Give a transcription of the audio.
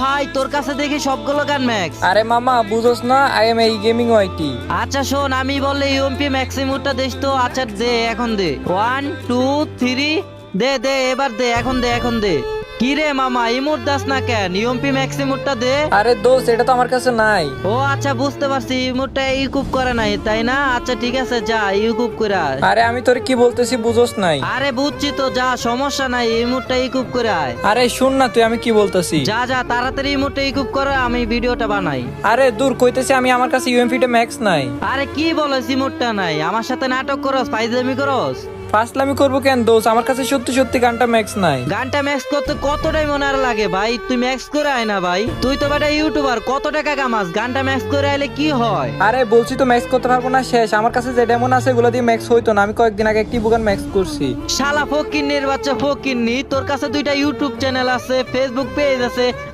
ভাই তোর কাছে দেখি সবগুলো গান ম্যাক্স। আরে মামা বুঝোস না, আই এম এই গেমিং ওয়াইটি। আচ্ছা শোন, আমি বললে ইউএমপি ম্যাক্সিমুরটা দেশ তো। আচ্ছা দে, এখন দে। 1 2 3, দে দে, এবার দে, এখন দে। কি রে মামা, ইমোট দাস না কেন? ইউএমপি ম্যাক্সিমুরটা দে। আরে দোস্ত, এটা তো আমার কাছে নাই। ও আচ্ছা, বুঝতে পারছি, ইমোটটা ইউকুপ করে নাই তাই না? আচ্ছা ঠিক আছে, যা ইউকুপ করে আয়। আরে আমি তোরে কি বলতেছি বুঝোস নাই। আরে বুঝছি তো, যা, সমস্যা নাই, ইমোটটা ইকুপ করে আয়। আরে শুন না তুই, আমি কি বলতেছি। যা যা, তাড়াতাড়ি ইমোটটা ইকুপ করে, আমি ভিডিওটা বানাই। আরে দূর কইতেছি আমি, আমার কাছে ইউএমপিটা ম্যাক্স নাই। আরে কি বলস, ইমোটটা নাই? আমার সাথে নাটক করস, ফাইজলামি করস। ফাসলামি করবো কেন দোস্ত, আমার কাছে সত্যি সত্যি গানটা ম্যাক্স নাই। গানটা ম্যাক্স করতে কতটাই মনে আর লাগে ভাই? তুই ম্যাক্স করে আয় না ভাই, তুই তো বেটা ইউটিউবার, কত টাকা কামাস? গানটা ম্যাক্স করে আইলে কি হয়? আরে বলছি তো ম্যাক্স করতে পারবো না, শেষ। আমার কাছে যে ডেমন আছে এগুলো দিয়ে ম্যাক্স হইতো না। আমি কয়েকদিন আগে একটি বুগান ম্যাক্স করছি। শালা ফকিন্নির বাচ্চা ফকিন্নি, তোর কাছে দুইটা ইউটিউব চ্যানেল আছে, ফেসবুক পেজ আছে,